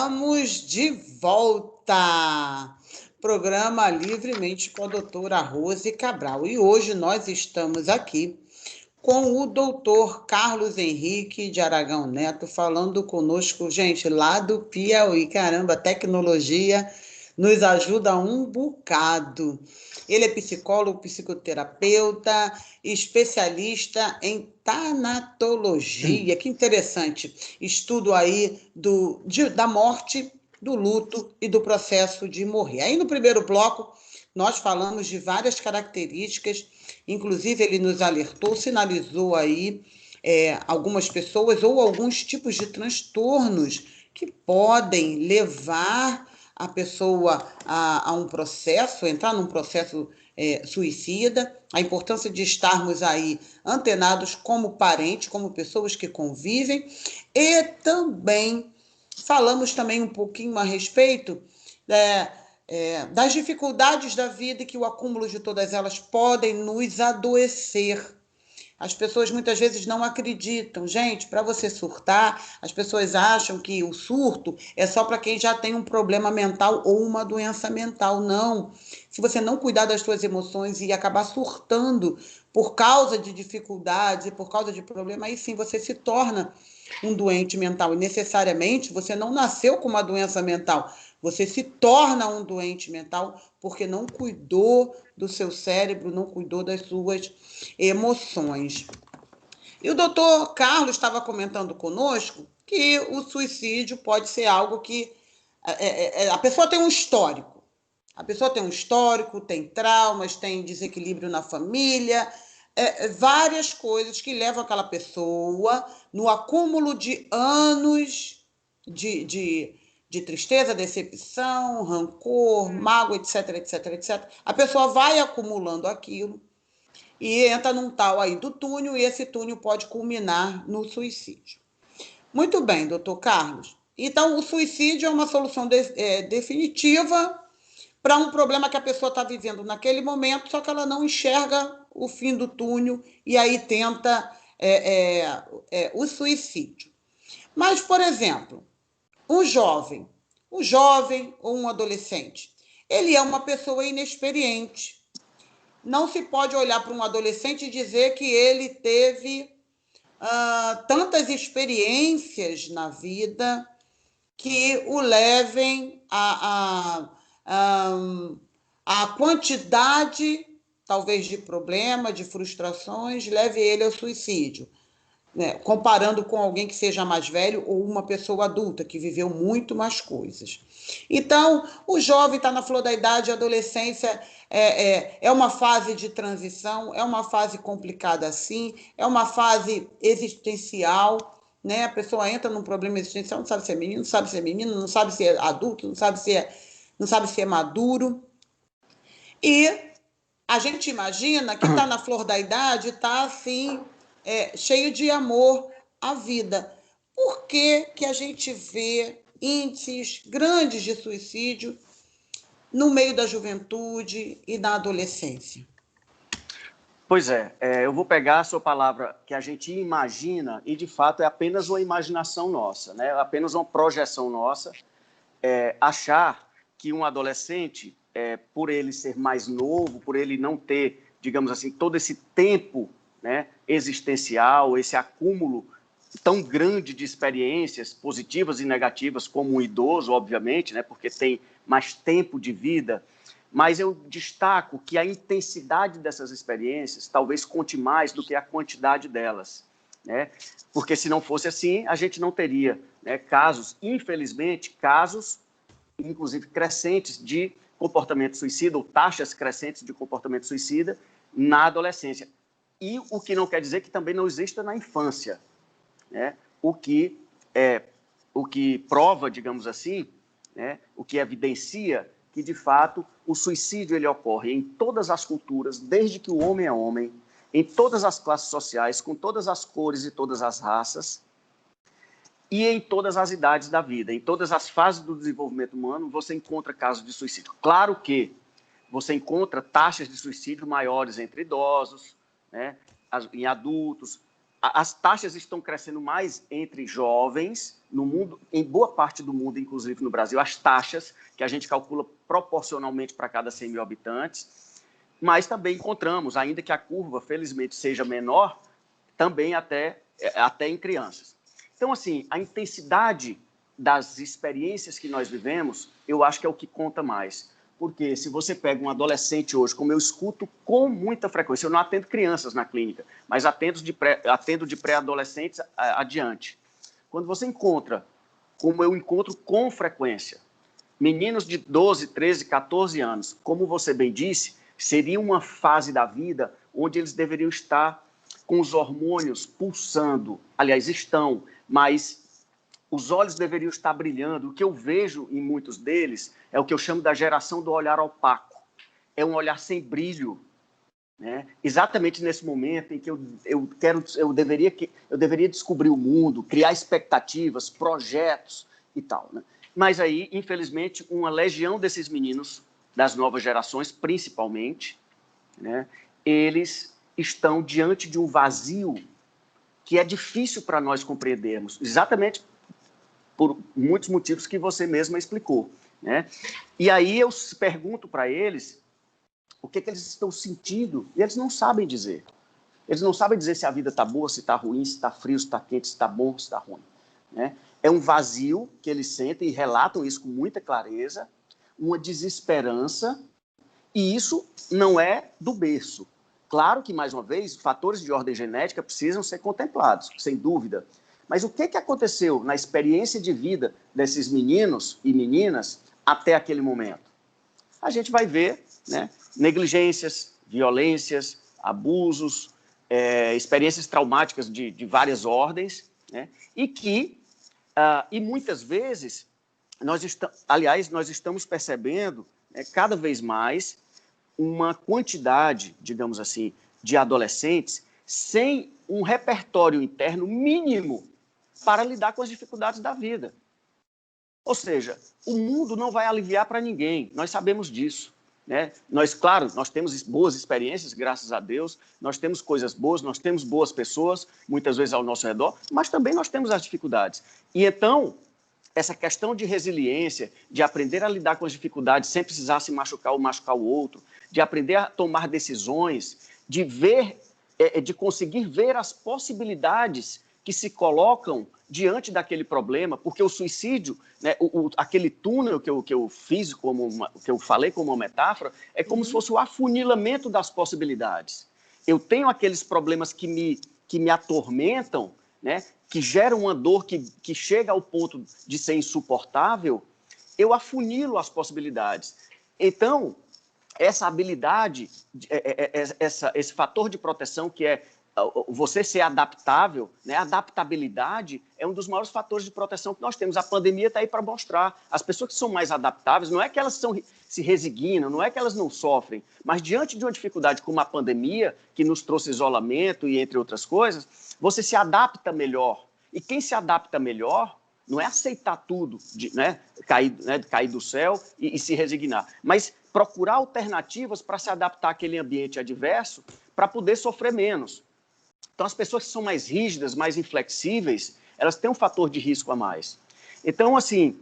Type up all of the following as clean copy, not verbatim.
Estamos de volta. Programa Livremente com a doutora Rose Cabral. E hoje nós estamos aqui com o doutor Carlos Henrique de Aragão Neto, falando conosco, gente, lá do Piauí. Caramba, a tecnologia nos ajuda um bocado. Ele é psicólogo, psicoterapeuta, especialista em tanatologia. Que interessante. Estudo aí da morte, do luto e do processo de morrer. Aí no primeiro bloco, nós falamos de várias características, inclusive ele nos alertou, sinalizou aí algumas pessoas ou alguns tipos de transtornos que podem levar a pessoa a um processo, entrar num processo suicida, a importância de estarmos aí antenados como parentes, como pessoas que convivem, e também falamos também um pouquinho a respeito das dificuldades da vida e que o acúmulo de todas elas podem nos adoecer. As pessoas muitas vezes não acreditam. Gente, para você surtar, as pessoas acham que o surto é só para quem já tem um problema mental ou uma doença mental. Não. Se você não cuidar das suas emoções e acabar surtando por causa de dificuldades e por causa de problemas, aí sim você se torna um doente mental. E necessariamente você não nasceu com uma doença mental. Você se torna um doente mental porque não cuidou do seu cérebro, não cuidou das suas emoções. E o doutor Carlos estava comentando conosco que o suicídio pode ser algo que a pessoa tem um histórico. A pessoa tem um histórico, tem traumas, tem desequilíbrio na família, várias coisas que levam aquela pessoa no acúmulo de anos de tristeza, decepção, rancor, mágoa, etc, etc, etc. A pessoa vai acumulando aquilo e entra num tal aí do túnel, e esse túnel pode culminar no suicídio. Muito bem, doutor Carlos. Então, o suicídio é uma solução definitiva para um problema que a pessoa está vivendo naquele momento, só que ela não enxerga o fim do túnel e aí tenta o suicídio. Mas, por exemplo, um jovem ou um adolescente, ele é uma pessoa inexperiente. Não se pode olhar para um adolescente e dizer que ele teve tantas experiências na vida que o levem a quantidade, talvez, de problema, de frustrações, leve ele ao suicídio. Né? Comparando com alguém que seja mais velho ou uma pessoa adulta, que viveu muito mais coisas. Então, o jovem está na flor da idade, a adolescência é uma fase de transição, é uma fase complicada sim, é uma fase existencial, né? A pessoa entra num problema existencial, não sabe se é menino, não sabe se é menino, não sabe se é adulto, não sabe se é maduro. E a gente imagina que está na flor da idade, está assim, cheio de amor à vida. Por que que a gente vê índices grandes de suicídio no meio da juventude e da adolescência? Pois eu vou pegar a sua palavra que a gente imagina e, de fato, é apenas uma imaginação nossa, né? Apenas uma projeção nossa, achar que um adolescente, por ele ser mais novo, por ele não ter, digamos assim, todo esse tempo, né, existencial, esse acúmulo tão grande de experiências positivas e negativas como um idoso, obviamente, né, porque tem mais tempo de vida, mas eu destaco que a intensidade dessas experiências talvez conte mais do que a quantidade delas, né? Porque se não fosse assim, a gente não teria, né, casos, infelizmente, casos, inclusive crescentes de comportamento suicida, ou taxas crescentes de comportamento suicida na adolescência. E o que não quer dizer que também não exista na infância, né? O que prova, digamos assim, né, o que evidencia que, de fato, o suicídio ele ocorre em todas as culturas, desde que o homem é homem, em todas as classes sociais, com todas as cores e todas as raças, e em todas as idades da vida, em todas as fases do desenvolvimento humano, você encontra casos de suicídio. Claro que você encontra taxas de suicídio maiores entre idosos, né, em adultos. As taxas estão crescendo mais entre jovens, no mundo, em boa parte do mundo, inclusive no Brasil, as taxas que a gente calcula proporcionalmente para cada 100 mil habitantes, mas também encontramos, ainda que a curva, felizmente, seja menor, também até em crianças. Então, assim, a intensidade das experiências que nós vivemos, eu acho que é o que conta mais. Porque se você pega um adolescente hoje, como eu escuto com muita frequência, eu não atendo crianças na clínica, mas atendo de pré-adolescentes adiante. Quando você encontra, como eu encontro com frequência, meninos de 12, 13, 14 anos, como você bem disse, seria uma fase da vida onde eles deveriam estar com os hormônios pulsando, aliás, estão, mas os olhos deveriam estar brilhando. O que eu vejo em muitos deles é o que eu chamo da geração do olhar opaco. É um olhar sem brilho, né? Exatamente nesse momento em que eu deveria descobrir o mundo, criar expectativas, projetos e tal, né? Mas aí, infelizmente, uma legião desses meninos, das novas gerações, principalmente, né, eles estão diante de um vazio que é difícil para nós compreendermos, exatamente por muitos motivos que você mesma explicou, né? E aí eu pergunto para eles o que eles estão sentindo, e eles não sabem dizer. Eles não sabem dizer se a vida está boa, se está ruim, se está frio, se está quente, se está bom, se está ruim, né? É um vazio que eles sentem e relatam isso com muita clareza, uma desesperança, e isso não é do berço. Claro que, mais uma vez, fatores de ordem genética precisam ser contemplados, sem dúvida. Mas o que aconteceu na experiência de vida desses meninos e meninas até aquele momento? A gente vai ver, né, negligências, violências, abusos, experiências traumáticas de várias ordens, né, e muitas vezes, nós estamos percebendo, cada vez mais uma quantidade, digamos assim, de adolescentes sem um repertório interno mínimo para lidar com as dificuldades da vida. Ou seja, o mundo não vai aliviar para ninguém, nós sabemos disso, né? Claro, nós temos boas experiências, graças a Deus, nós temos coisas boas, nós temos boas pessoas, muitas vezes ao nosso redor, mas também nós temos as dificuldades. E então, essa questão de resiliência, de aprender a lidar com as dificuldades sem precisar se machucar ou machucar o outro, de aprender a tomar decisões, de conseguir ver as possibilidades que se colocam diante daquele problema, porque o suicídio, né, aquele túnel que eu falei como uma metáfora, é como se fosse o afunilamento das possibilidades. Eu tenho aqueles problemas que me atormentam, né, que geram uma dor que chega ao ponto de ser insuportável, eu afunilo as possibilidades. Então, essa habilidade, esse fator de proteção que é você ser adaptável, né? A adaptabilidade é um dos maiores fatores de proteção que nós temos. A pandemia está aí para mostrar. As pessoas que são mais adaptáveis, não é que elas se resignam, não é que elas não sofrem, mas diante de uma dificuldade como a pandemia, que nos trouxe isolamento e entre outras coisas, você se adapta melhor. E quem se adapta melhor não é aceitar tudo, cair do céu e se resignar, mas procurar alternativas para se adaptar àquele ambiente adverso para poder sofrer menos. Então, as pessoas que são mais rígidas, mais inflexíveis, elas têm um fator de risco a mais. Então, assim,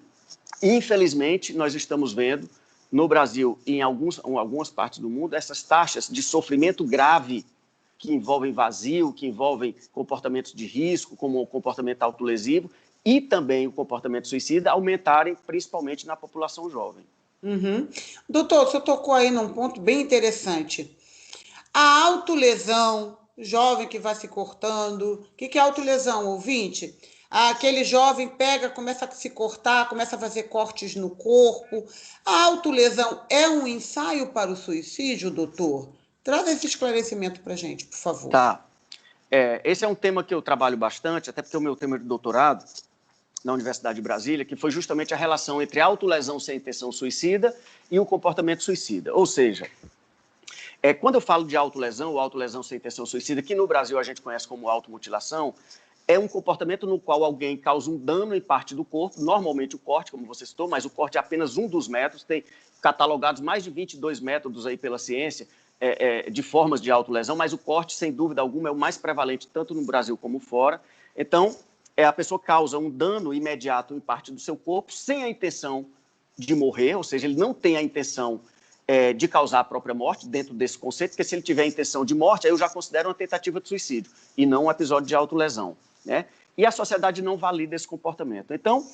infelizmente, nós estamos vendo no Brasil e em algumas partes do mundo essas taxas de sofrimento grave que envolvem vazio, que envolvem comportamentos de risco, como o comportamento autolesivo e também o comportamento suicida, aumentarem principalmente na população jovem. Uhum. Doutor, o senhor tocou aí num ponto bem interessante. A autolesão, jovem que vai se cortando. O que é autolesão, ouvinte? Aquele jovem pega, começa a se cortar, começa a fazer cortes no corpo. A autolesão é um ensaio para o suicídio, doutor? Traz esse esclarecimento para a gente, por favor. Tá. Esse é um tema que eu trabalho bastante, até porque é o meu tema de doutorado na Universidade de Brasília, que foi justamente a relação entre a autolesão sem intenção suicida e o comportamento suicida. Ou seja, quando eu falo de autolesão ou autolesão sem intenção suicida, que no Brasil a gente conhece como automutilação, é um comportamento no qual alguém causa um dano em parte do corpo, normalmente o corte, como você citou, mas o corte é apenas um dos métodos, tem catalogados mais de 22 métodos aí pela ciência de formas de autolesão, mas o corte, sem dúvida alguma, é o mais prevalente tanto no Brasil como fora. Então, a pessoa causa um dano imediato em parte do seu corpo sem a intenção de morrer, ou seja, ele não tem a intenção de causar a própria morte dentro desse conceito, porque se ele tiver a intenção de morte, aí eu já considero uma tentativa de suicídio e não um episódio de autolesão, né? E a sociedade não valida esse comportamento. Então,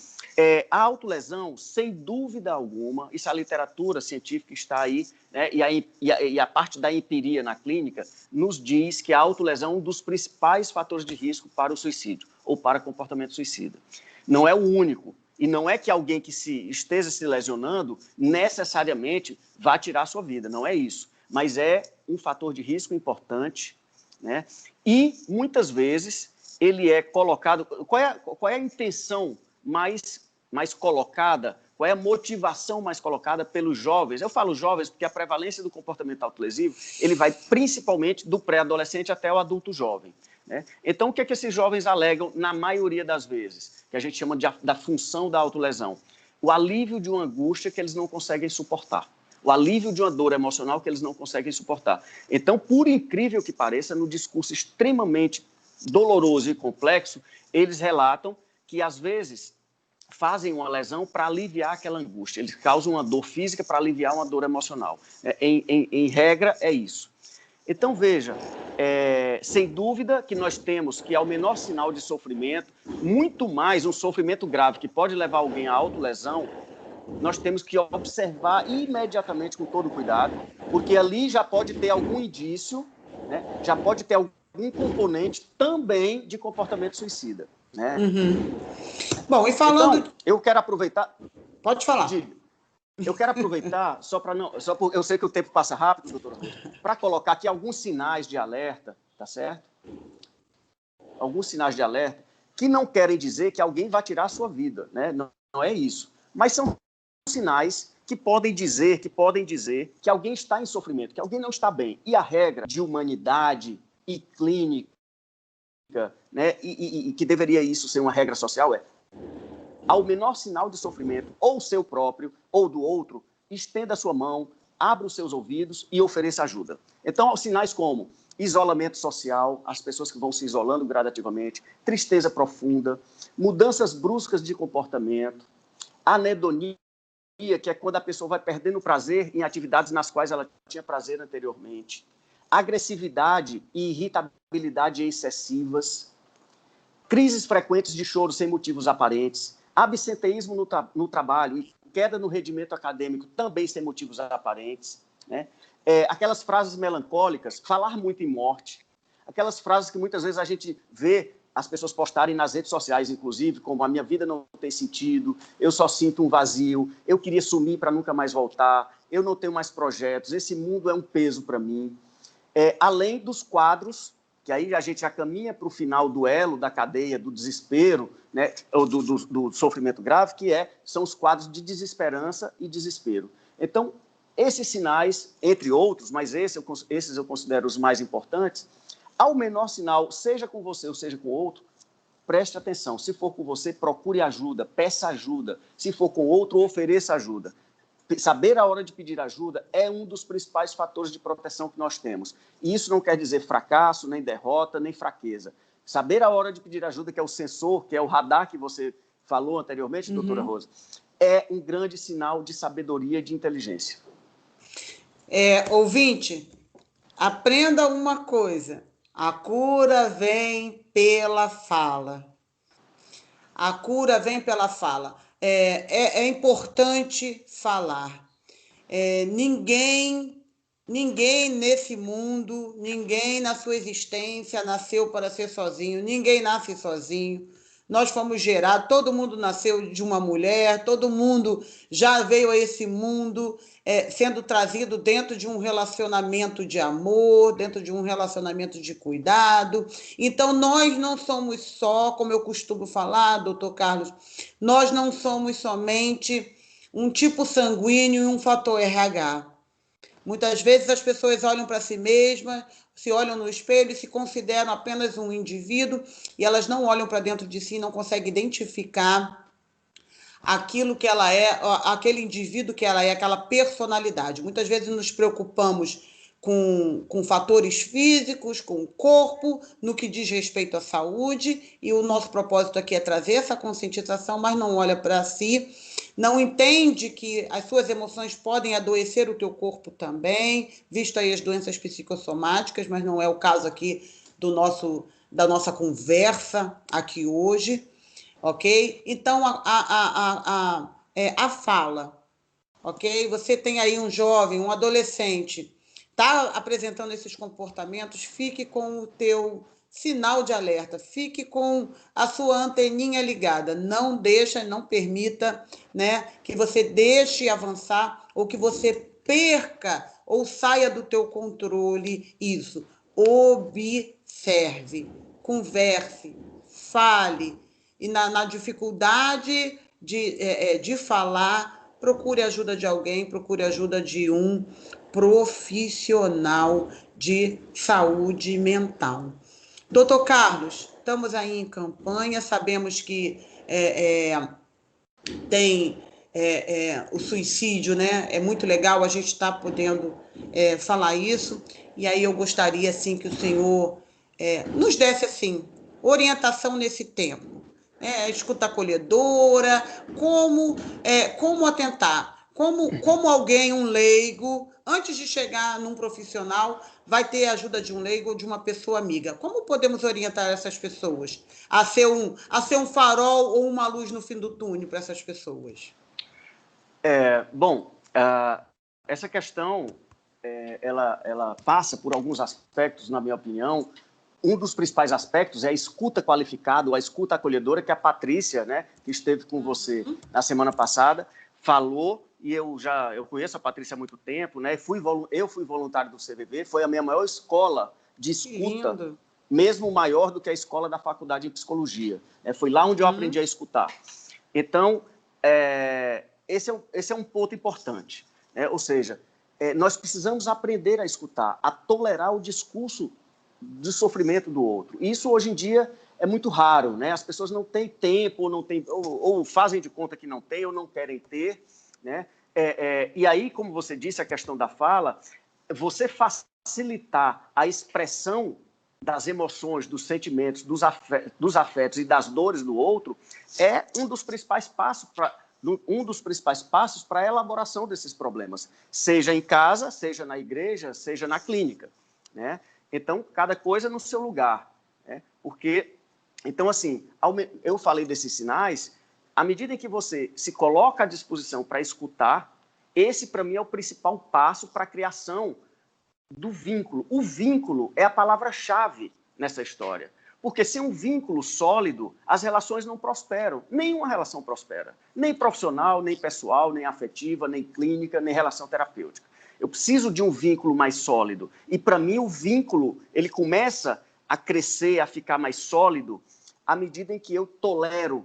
a autolesão, sem dúvida alguma, isso a literatura científica está aí, né? E a parte da empiria na clínica nos diz que a autolesão é um dos principais fatores de risco para o suicídio ou para comportamento suicida. Não é o único. E não é que alguém que esteja se lesionando necessariamente vá tirar a sua vida, não é isso. Mas é um fator de risco importante, né? E, muitas vezes, ele é colocado... Qual é a intenção mais colocada, qual é a motivação mais colocada pelos jovens? Eu falo jovens porque a prevalência do comportamento autolesivo ele vai principalmente do pré-adolescente até o adulto jovem, né? Então, o que esses jovens alegam na maioria das vezes? Que a gente chama da função da autolesão. O alívio de uma angústia que eles não conseguem suportar. O alívio de uma dor emocional que eles não conseguem suportar. Então, por incrível que pareça, no discurso extremamente doloroso e complexo, eles relatam que, às vezes, fazem uma lesão para aliviar aquela angústia. Eles causam uma dor física para aliviar uma dor emocional. Em regra, é isso. Então, veja, sem dúvida que nós temos que, ao menor sinal de sofrimento, muito mais um sofrimento grave que pode levar alguém à autolesão, nós temos que observar imediatamente com todo cuidado, porque ali já pode ter algum indício, né? Já pode ter algum componente também de comportamento suicida, né? Uhum. Bom, e falando... Então, eu quero aproveitar... Pode falar. Eu quero aproveitar, eu sei que o tempo passa rápido, doutora Rosa, para colocar aqui alguns sinais de alerta, tá certo? Alguns sinais de alerta que não querem dizer que alguém vai tirar a sua vida, né? Não é isso. Mas são sinais que podem dizer que alguém está em sofrimento, que alguém não está bem. E a regra de humanidade e clínica, né? E que deveria isso ser uma regra social ao menor sinal de sofrimento, ou seu próprio, ou do outro, estenda a sua mão, abra os seus ouvidos e ofereça ajuda. Então, sinais como isolamento social, as pessoas que vão se isolando gradativamente, tristeza profunda, mudanças bruscas de comportamento, anedonia, que é quando a pessoa vai perdendo prazer em atividades nas quais ela tinha prazer anteriormente, agressividade e irritabilidade excessivas, crises frequentes de choro sem motivos aparentes, absenteísmo no trabalho e queda no rendimento acadêmico também sem motivos aparentes, né? Aquelas frases melancólicas, falar muito em morte, aquelas frases que muitas vezes a gente vê as pessoas postarem nas redes sociais, inclusive, como a minha vida não tem sentido, eu só sinto um vazio, eu queria sumir para nunca mais voltar, eu não tenho mais projetos, esse mundo é um peso para mim. Além dos quadros, que aí a gente já caminha para o final do elo, da cadeia, do desespero, né, ou do sofrimento grave, são os quadros de desesperança e desespero. Então, esses sinais, entre outros, mas esses eu considero os mais importantes, ao menor sinal, seja com você ou seja com outro, preste atenção. Se for com você, procure ajuda, peça ajuda. Se for com outro, ofereça ajuda. Saber a hora de pedir ajuda é um dos principais fatores de proteção que nós temos. E isso não quer dizer fracasso, nem derrota, nem fraqueza. Saber a hora de pedir ajuda, que é o sensor, que é o radar que você falou anteriormente, doutora Rosa, é um grande sinal de sabedoria e de inteligência. Ouvinte, aprenda uma coisa. A cura vem pela fala. A cura vem pela fala. É importante falar. Ninguém nesse mundo, ninguém na sua existência nasceu para ser sozinho, ninguém nasce sozinho. Nós fomos gerados, todo mundo nasceu de uma mulher, todo mundo já veio a esse mundo sendo trazido dentro de um relacionamento de amor, dentro de um relacionamento de cuidado. Então, nós não somos só, como eu costumo falar, doutor Carlos, nós não somos somente um tipo sanguíneo e um fator RH. Muitas vezes as pessoas olham para si mesmas, se olham no espelho e se consideram apenas um indivíduo e elas não olham para dentro de si, não conseguem identificar aquilo que ela é, aquele indivíduo que ela é, aquela personalidade. Muitas vezes nos preocupamos com fatores físicos, com o corpo, no que diz respeito à saúde, e o nosso propósito aqui é trazer essa conscientização, mas não olha para si, não entende que as suas emoções podem adoecer o teu corpo também, visto aí as doenças psicossomáticas, mas não é o caso aqui da nossa conversa aqui hoje, ok? Então, a fala, ok? Você tem aí um jovem, um adolescente, está apresentando esses comportamentos, fique com o teu sinal de alerta, fique com a sua anteninha ligada, não deixa, não permita, né, que você deixe avançar ou que você perca ou saia do teu controle isso. Observe, converse, fale, e na dificuldade de falar, procure ajuda de alguém, procure ajuda de um profissional de saúde mental. Doutor Carlos, estamos aí em campanha, sabemos que tem o suicídio, né? É muito legal a gente estar podendo falar isso, e aí eu gostaria, assim, que o senhor nos desse, assim, orientação nesse tempo, né? Escuta acolhedora, como atentar, como alguém, um leigo, antes de chegar num profissional, vai ter a ajuda de um leigo ou de uma pessoa amiga. Como podemos orientar essas pessoas a ser um farol ou uma luz no fim do túnel para essas pessoas? Bom, essa questão, ela passa por alguns aspectos, na minha opinião. Um dos principais aspectos é a escuta qualificada, ou a escuta acolhedora, que a Patrícia, né, que esteve com você na semana passada, falou, e eu conheço a Patrícia há muito tempo, né? Eu fui voluntário do CVV, foi a minha maior escola de escuta, mesmo maior do que a escola da faculdade de psicologia. Foi lá onde eu aprendi a escutar. Então, esse é um ponto importante, né? Ou seja, nós precisamos aprender a escutar, a tolerar o discurso de sofrimento do outro. Isso, hoje em dia, é muito raro, né? As pessoas não têm tempo, ou fazem de conta que não têm, ou não querem ter, né? E aí, como você disse, a questão da fala, você facilitar a expressão das emoções, dos sentimentos, dos afetos e das dores do outro é um dos principais passos para a elaboração desses problemas, seja em casa, seja na igreja, seja na clínica, né? Então, cada coisa no seu lugar, né? Então, assim, eu falei desses sinais, à medida em que você se coloca à disposição para escutar, esse, para mim, é o principal passo para a criação do vínculo. O vínculo é a palavra-chave nessa história. Porque sem um vínculo sólido, as relações não prosperam. Nenhuma relação prospera. Nem profissional, nem pessoal, nem afetiva, nem clínica, nem relação terapêutica. Eu preciso de um vínculo mais sólido. E, para mim, o vínculo ele começa a crescer, a ficar mais sólido, à medida em que eu tolero,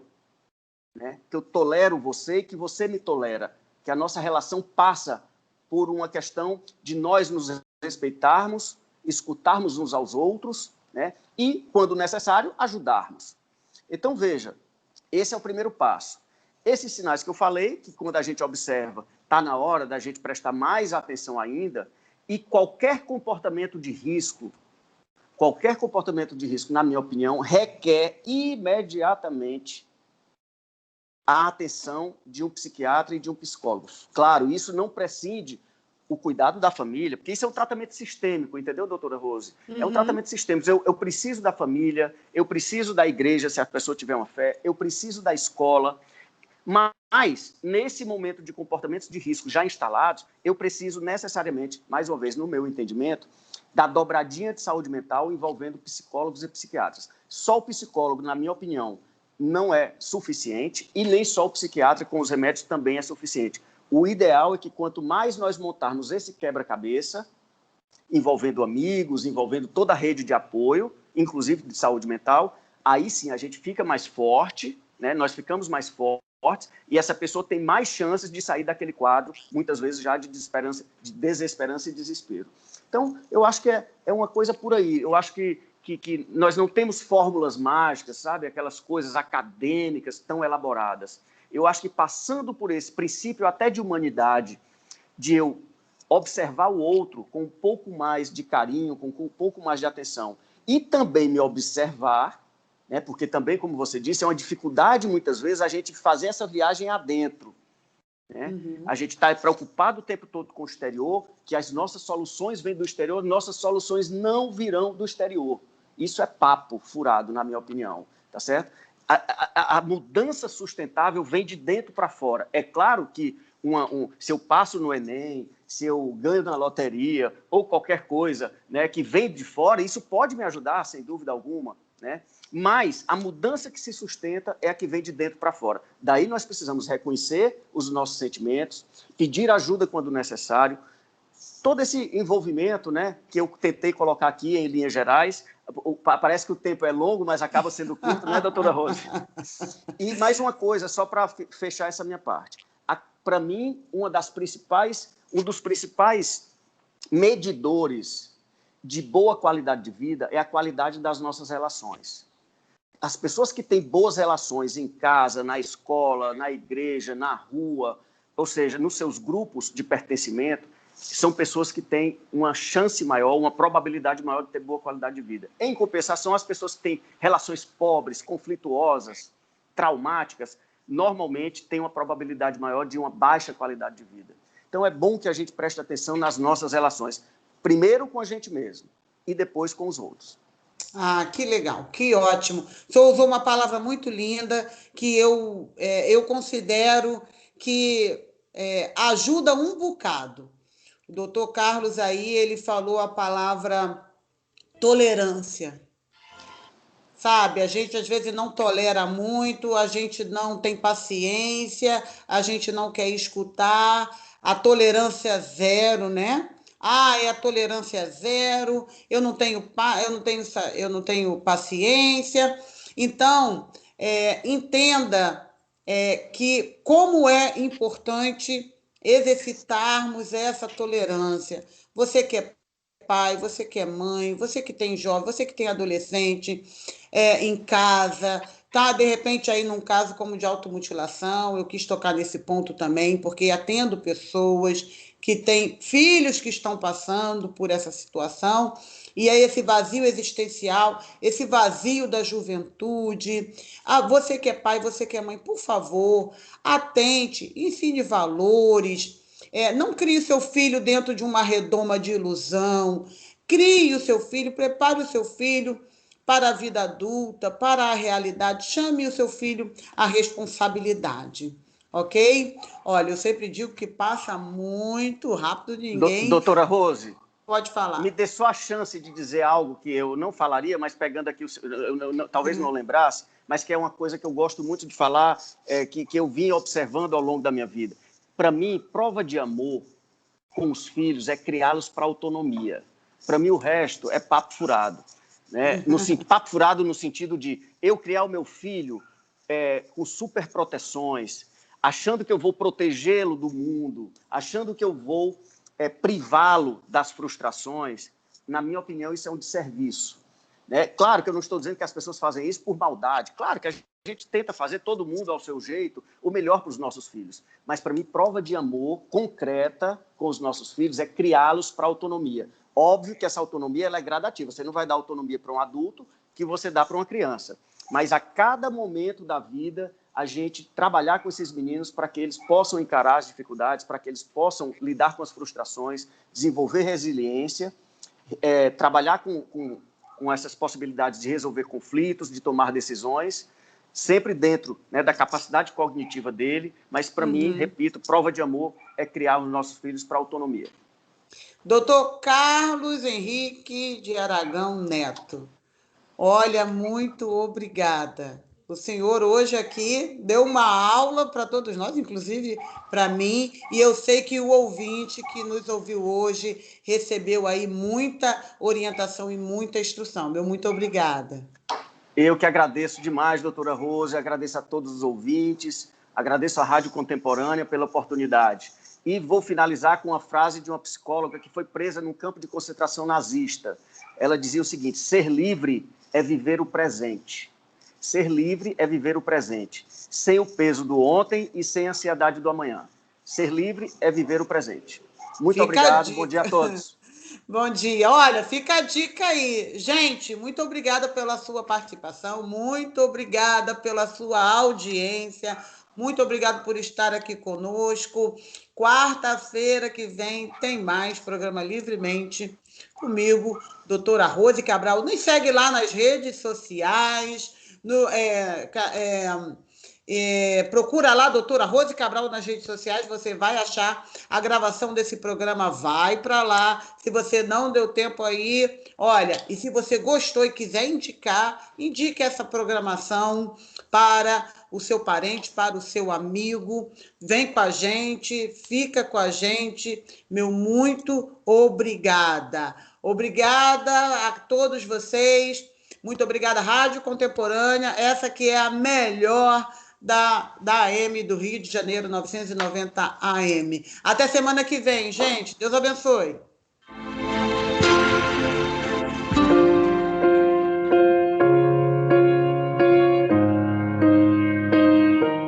né? Que eu tolero você e que você me tolera. Que a nossa relação passa por uma questão de nós nos respeitarmos, escutarmos uns aos outros, né? E, quando necessário, ajudarmos. Então, veja, esse é o primeiro passo. Esses sinais que eu falei, que quando a gente observa, está na hora da gente prestar mais atenção ainda, e qualquer comportamento de risco, na minha opinião, requer imediatamente a atenção de um psiquiatra e de um psicólogo. Claro, isso não prescinde o cuidado da família, porque isso é um tratamento sistêmico, entendeu, doutora Rose? É um tratamento sistêmico. Eu preciso da família, eu preciso da igreja, se a pessoa tiver uma fé, eu preciso da escola, mas, nesse momento de comportamentos de risco já instalados, eu preciso necessariamente, mais uma vez, no meu entendimento, da dobradinha de saúde mental envolvendo psicólogos e psiquiatras. Só o psicólogo, na minha opinião, não é suficiente, e nem só o psiquiatra com os remédios também é suficiente. O ideal é que quanto mais nós montarmos esse quebra-cabeça, envolvendo amigos, envolvendo toda a rede de apoio, inclusive de saúde mental, aí sim a gente fica mais forte, né? Nós ficamos mais fortes, e essa pessoa tem mais chances de sair daquele quadro, muitas vezes já de desesperança e desespero. Então, eu acho que é uma coisa por aí. Eu acho que nós não temos fórmulas mágicas, sabe? Aquelas coisas acadêmicas tão elaboradas. Eu acho que passando por esse princípio até de humanidade, de eu observar o outro com um pouco mais de carinho, com um pouco mais de atenção, e também me observar, né, porque também, como você disse, é uma dificuldade, muitas vezes, a gente fazer essa viagem adentro. Né? A gente está preocupado o tempo todo com o exterior, que as nossas soluções vêm do exterior, nossas soluções não virão do exterior. Isso é papo furado, na minha opinião, tá certo? A mudança sustentável vem de dentro para fora. É claro que se eu passo no Enem, se eu ganho na loteria ou qualquer coisa, né, que vem de fora, isso pode me ajudar, sem dúvida alguma, né? Mas a mudança que se sustenta é a que vem de dentro para fora. Daí nós precisamos reconhecer os nossos sentimentos, pedir ajuda quando necessário. Todo esse envolvimento, né, que eu tentei colocar aqui em linhas gerais, parece que o tempo é longo, mas acaba sendo curto, né, doutora Rose? E mais uma coisa, só para fechar essa minha parte. Para mim, um dos principais medidores de boa qualidade de vida é a qualidade das nossas relações. As pessoas que têm boas relações em casa, na escola, na igreja, na rua, ou seja, nos seus grupos de pertencimento, são pessoas que têm uma chance maior, uma probabilidade maior de ter boa qualidade de vida. Em compensação, as pessoas que têm relações pobres, conflituosas, traumáticas, normalmente têm uma probabilidade maior de uma baixa qualidade de vida. Então, é bom que a gente preste atenção nas nossas relações, primeiro com a gente mesmo e depois com os outros. Ah, que legal, que ótimo. O senhor usou uma palavra muito linda que eu considero que ajuda um bocado. O doutor Carlos aí, ele falou a palavra tolerância. Sabe, a gente às vezes não tolera muito, a gente não tem paciência, a gente não quer escutar, a tolerância zero, né? Ah, é a tolerância zero, eu não tenho paciência. Então, entenda que como é importante exercitarmos essa tolerância. Você que é pai, você que é mãe, você que tem jovem, você que tem adolescente em casa, tá? De repente aí num caso como de automutilação, eu quis tocar nesse ponto também, porque atendo pessoas que têm filhos que estão passando por essa situação, e aí esse vazio existencial, esse vazio da juventude. Ah, você que é pai, você que é mãe, por favor, atente, ensine valores, não crie o seu filho dentro de uma redoma de ilusão. Crie o seu filho, prepare o seu filho para a vida adulta, para a realidade. Chame o seu filho à responsabilidade. Ok? Olha, eu sempre digo que passa muito rápido, ninguém Doutora Rose, pode me falar. dê só a chance de dizer algo que eu não falaria, mas pegando aqui, talvez não lembrasse, mas que é uma coisa que eu gosto muito de falar, que eu vim observando ao longo da minha vida. Para mim, prova de amor com os filhos é criá-los para autonomia. Para mim, o resto é papo furado. Né? Papo furado no sentido de eu criar o meu filho com super proteções, achando que eu vou protegê-lo do mundo, achando que eu vou privá-lo das frustrações. Na minha opinião, isso é um desserviço. Né? Claro que eu não estou dizendo que as pessoas fazem isso por maldade. Claro que a gente tenta fazer, todo mundo ao seu jeito, o melhor para os nossos filhos. Mas, para mim, prova de amor concreta com os nossos filhos é criá-los para a autonomia. Óbvio que essa autonomia ela é gradativa. Você não vai dar autonomia para um adulto que você dá para uma criança. Mas, a cada momento da vida, a gente trabalhar com esses meninos para que eles possam encarar as dificuldades, para que eles possam lidar com as frustrações, desenvolver resiliência, trabalhar com essas possibilidades de resolver conflitos, de tomar decisões, sempre dentro, né, da capacidade cognitiva dele, mas, para mim, repito, prova de amor é criar os nossos filhos para a autonomia. Doutor Carlos Henrique de Aragão Neto, olha, muito obrigada. O senhor hoje aqui deu uma aula para todos nós, inclusive para mim, e eu sei que o ouvinte que nos ouviu hoje recebeu aí muita orientação e muita instrução. Meu muito obrigada. Eu que agradeço demais, doutora Rose, agradeço a todos os ouvintes, agradeço à Rádio Contemporânea pela oportunidade. E vou finalizar com uma frase de uma psicóloga que foi presa num campo de concentração nazista. Ela dizia o seguinte: ser livre é viver o presente. Ser livre é viver o presente, sem o peso do ontem e sem a ansiedade do amanhã. Ser livre é viver o presente. Muito obrigado, bom dia a todos. Bom dia. Olha, fica a dica aí. Gente, muito obrigada pela sua participação, muito obrigada pela sua audiência, muito obrigado por estar aqui conosco. Quarta-feira que vem tem mais programa Livremente comigo, doutora Rose Cabral. Nos segue lá nas redes sociais, procura lá, doutora Rose Cabral, nas redes sociais, você vai achar a gravação desse programa, vai para lá. Se você não deu tempo aí, olha, e se você gostou e quiser indicar, indique essa programação para o seu parente, para o seu amigo. Vem com a gente, fica com a gente. Meu muito obrigada. Obrigada a todos vocês. Muito obrigada, Rádio Contemporânea, essa que é a melhor da AM do Rio de Janeiro, 990 AM. Até semana que vem, gente. Deus abençoe.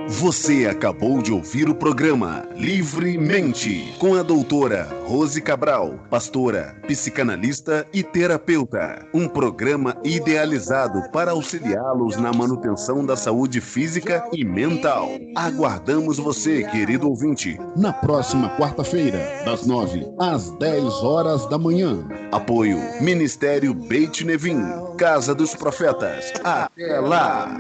Você acabou de ouvir o programa Livremente, com a doutora Rose Cabral, pastora, psicanalista e terapeuta. Um programa idealizado para auxiliá-los na manutenção da saúde física e mental. Aguardamos você, querido ouvinte, na próxima quarta-feira, das 9 às 10 horas da manhã. Apoio Ministério Beit Nevim, Casa dos Profetas. Até lá!